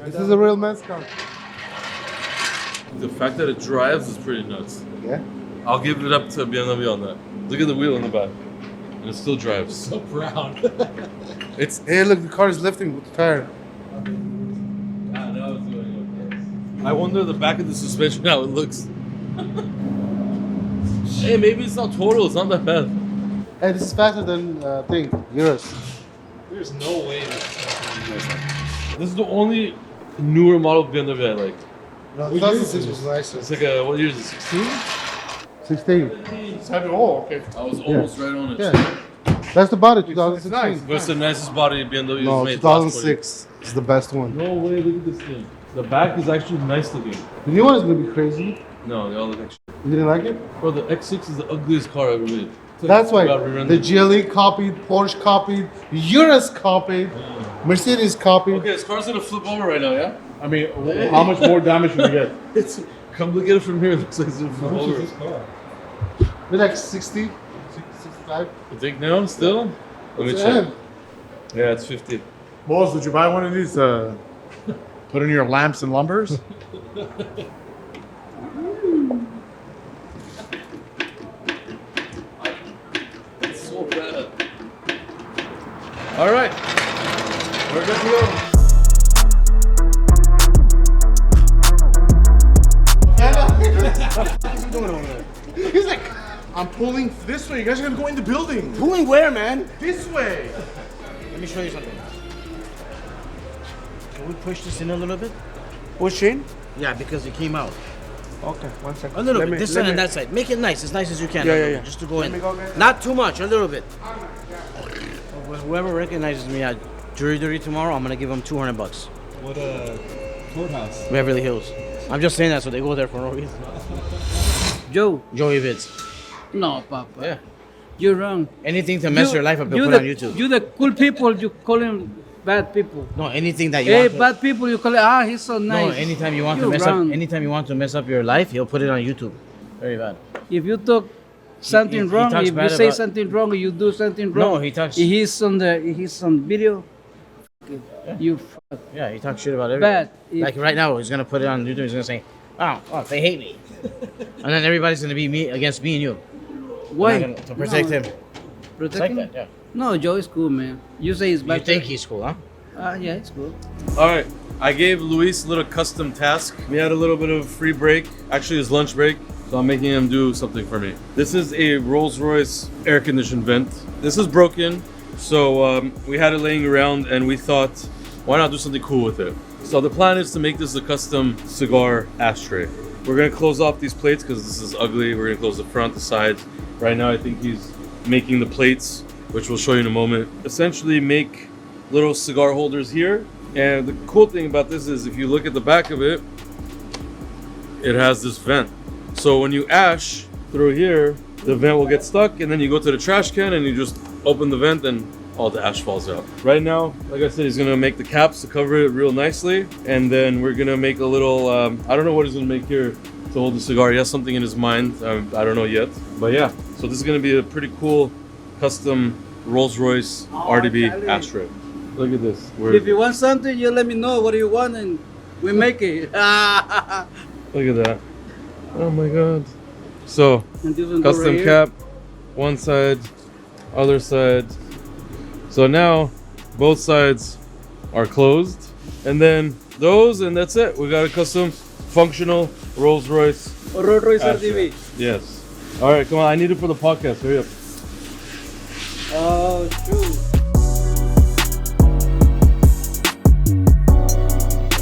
This is a real man's car. The fact that it drives is pretty nuts. Yeah. I'll give it up to BMW on that. Look at the wheel in the back. And it still drives. So proud. Hey, look, the car is lifting with the tire. I wonder the back of the suspension how it looks. Hey, maybe it's not total. It's not that bad. Hey, this is faster than Urus. There's no way This is the only newer model of BMW I like. No, 2006 was nicer. It's like a, what year is it, 16? 16. Oh, okay. I was almost right on it. Yeah. That's the body, 2016. But it's the nicest body BMW has No, made. 2006 is the best one. No way, look at this thing. The back is actually nice looking. The new one is going to be crazy. No, they all look actually. You didn't like it? Bro, the X6 is the ugliest car ever made. That's why the GLE copied, Porsche copied, Urus copied, Mercedes copied. Okay, this car's gonna flip over right now, yeah? I mean, how much more damage should we get? It's, come look at it from here, it looks like it's gonna flip over. Maybe like 60, 65. You think now, still? Let me check. Yeah, it's 50. Boss, did you buy one of these to put in your lamps and lumbers? It's so bad. All right, we're good to go. What's he doing over there? He's like, I'm pulling this way. You guys are gonna go in the building. Pulling where, man? This way. Let me show you something. Can we push this in a little bit? Push in? Yeah, because it came out. Okay, 1 second. A little bit. This side and that side. Make it nice, as nice as you can. Yeah. Just to go in. go get it. Not too much, a little bit. Whoever recognizes me at Jury Duty tomorrow, I'm gonna give them $200. What courthouse? Beverly Hills. I'm just saying that so they go there for no reason. Joey Vids. No, Papa. Yeah. You're wrong. Anything to mess your life up, you'll put on YouTube. You the cool people, you call him bad people. No, anything that you Hey, want to, bad people, you call it, he's so nice. No, anytime you want to You're mess wrong. up, anytime you want to mess up your life, he'll put it on YouTube. Very bad. If you talk something he wrong, talks if you bad say about- something wrong, or you do something wrong. No, he talks. He's on video. You fuck. Yeah, he talks shit about everything. Bad. Like right now, he's gonna put it on YouTube. He's gonna say, "Oh, they hate me," and then everybody's gonna be me against me and you. Why? To protect him. Protect It's like him? that, yeah. No, Joe is cool, man. You say he's bad. You think he's cool, huh? Yeah, it's cool. All right, I gave Luis a little custom task. We had a little bit of free break, actually his lunch break, so I'm making him do something for me. This is a Rolls-Royce air conditioned vent. This is broken, so we had it laying around and we thought, why not do something cool with it? So the plan is to make this a custom cigar ashtray. We're gonna close off these plates because this is ugly. We're gonna close the front, the sides. Right now I think he's making the plates, which we'll show you in a moment. Essentially make little cigar holders here. And the cool thing about this is if you look at the back of it, it has this vent. So when you ash through here, the vent will get stuck and then you go to the trash can and you just open the vent and all the ash falls out. Right now, like I said, he's gonna make the caps to cover it real nicely. And then we're gonna make a little, I don't know what he's gonna make here to hold the cigar. He has something in his mind, I don't know yet. But yeah, so this is gonna be a pretty cool custom Rolls-Royce RDB ashtray. Look at this. If you want something, you let me know what you want and we make it. Look at that. Oh my god. So, And this one go custom right cap, one side, other side. So now, both sides are closed. And then those, and that's it. We got a custom, functional Rolls-Royce. here. Rolls-Royce ashtray. RDB. Yes. All right, come on. I need it for the podcast. Hurry up. Oh, shoot.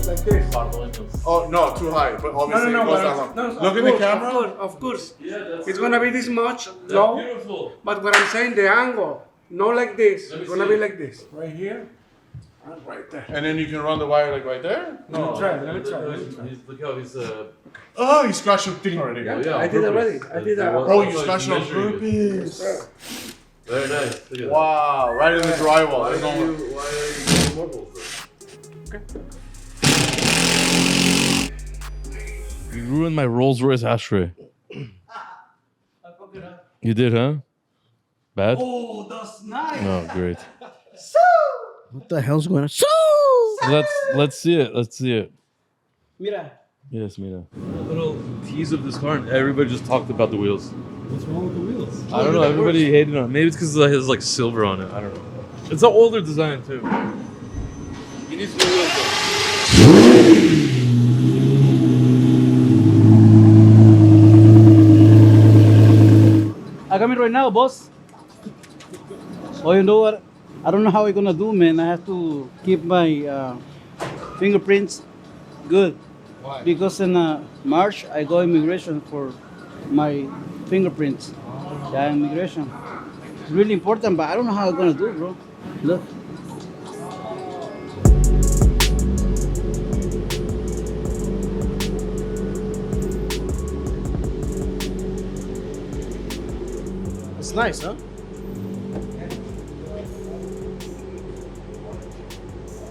Like this. Oh no, too high. But obviously it goes down low. Look in the camera. Of course. Yeah, that's It's gonna be this much low, beautiful. but what I'm saying, the angle, not like this. It's gonna be like this. Right here, and right there. And then you can run the wire like right there. Let me try. Let me try. Look how he's Oh, you scratched your thing already. yeah, I did already. I did that. Oh, you scratched it on purpose. Very nice. Look at that. Wow, right in the drywall. Why There's are no- you using marbles though? You ruined my Rolls-Royce ashtray. You did, huh? Bad? Oh, that's nice. No, great. What the hell's going on? Let's see it. Let's see it. Mira. Yes, mira. A little tease of this car, and everybody just talked about the wheels. What's wrong with the wheels? I don't know. Everybody hated on it. Maybe it's because it has like silver on it. I don't know. It's an older design too. He needs new wheels I got it right now, boss. Oh, you know what? I don't know how we're gonna do, man. I have to keep my fingerprints good. Why? Because in March, I go immigration for my fingerprints. Yeah, immigration. It's really important, but I don't know how I'm gonna do it, bro. Look. It's nice, huh?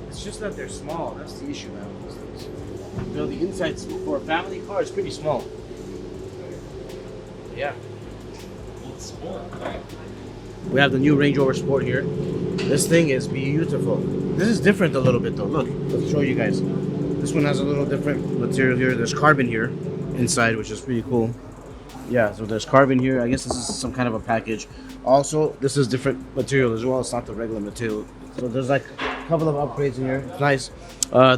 It's just that they're small. That's the issue now. You know, the insides for a family car is pretty small. Yeah. We have the new Range Rover Sport here. This thing is beautiful. This is different a little bit though. Look, let's show you guys. This one has a little different material here. There's carbon here inside, which is pretty cool. Yeah, so there's carbon here. I guess this is some kind of a package. Also, this is different material as well. It's not the regular material. So there's like a couple of upgrades in here. It's nice.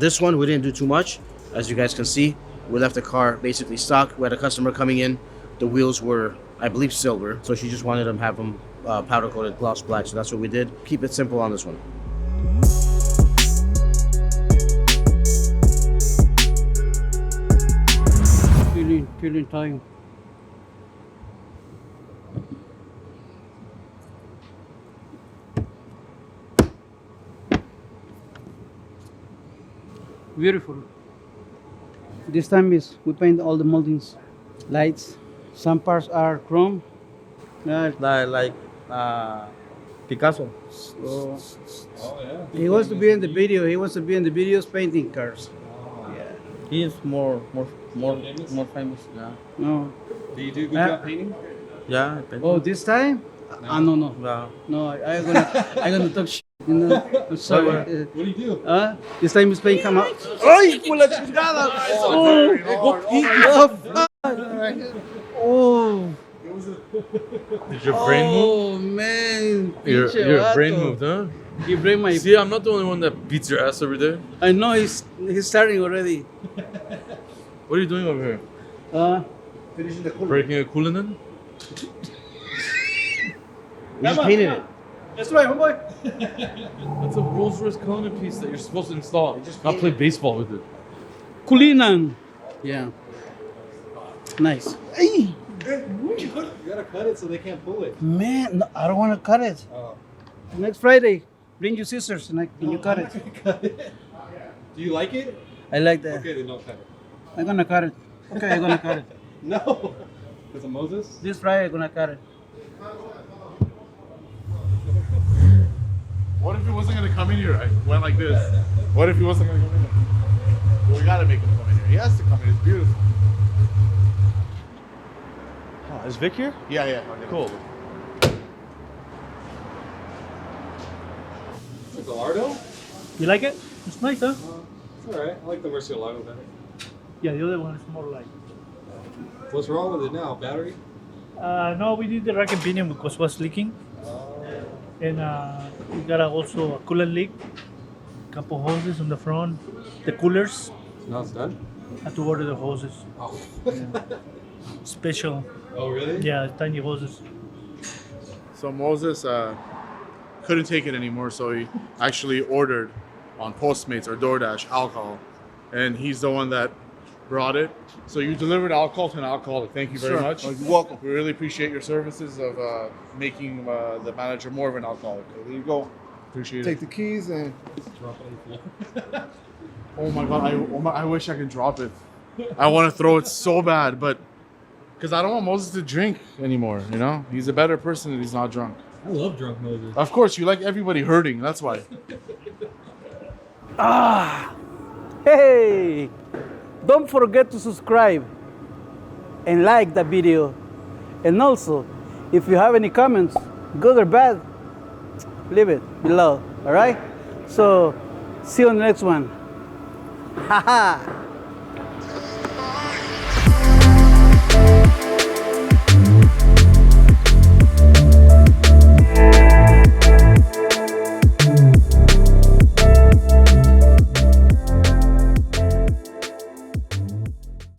This one, we didn't do too much. As you guys can see, we left the car basically stock. We had a customer coming in. The wheels were, I believe, silver. So she just wanted them have them powder coated gloss black. So that's what we did. Keep it simple on this one. Killing time. Beautiful. This time is we paint all the moldings, lights. Some parts are chrome. like Picasso. So Oh yeah. he wants to be in the video. He wants to be in the videos painting cars. He is more famous. Yeah. No. Do you do a good job painting? Yeah. Oh, this time? No. Yeah. No, I'm gonna talk shit. You know, I'm sorry. What do you do? This time is playing come out. ¡Ay, por la chingada! Oh, Did your brain move? oh man. Your Pinche brain vato. moved, huh? You bring my. See, I'm not the only one that beats your ass every day. I know he's starting already. What are you doing over here? Finishing the cooler. Breaking a Cullinan? We just painted it. That's right, homeboy. That's a Rolls Royce Cullinan piece that you're supposed to install, not play baseball with it. Cullinan. Yeah. Nice. Hey, You gotta cut it so they can't pull it. man, no, I don't want to cut it. Oh. Next Friday, bring your scissors and you cut it. Do you like it? I like that. Okay, then don't cut it. I'm gonna cut it. Okay, I'm gonna cut it. No. Is it Moses? This Friday, I'm gonna cut it. What if he wasn't gonna come in here? I went like this. What if he wasn't gonna come in here? Well, we gotta make him come in here. He has to come in. It's beautiful. Oh, is Vic here? Yeah. Cool. The Gallardo? You like it? It's nice, huh? It's alright. I like the Murcielago better. Yeah, the other one is more like. What's wrong with it now? Battery? No, we did the rack and pinion because it was leaking. And we got also a coolant leak. Couple hoses on the front. The coolers. Now it's done? Had to order the hoses. Oh. Special. Oh, really? Yeah, tiny hoses. So Moses couldn't take it anymore, so he actually ordered on Postmates or DoorDash alcohol, and he's the one that brought it. So you delivered alcohol to an alcoholic. Thank you very much. Oh, you're welcome. We really appreciate your services of making the manager more of an alcoholic. There you go. Appreciate Take it. the keys and Oh my god, I wish I could drop it. I want to throw it so bad, but because I don't want Moses to drink anymore. You know, he's a better person if he's not drunk. I love drunk Moses. Of course, you like everybody hurting. That's why. Hey, don't forget to subscribe and like the video. And also, if you have any comments, good or bad, leave it below. All right? So, see you on the next one. Haha.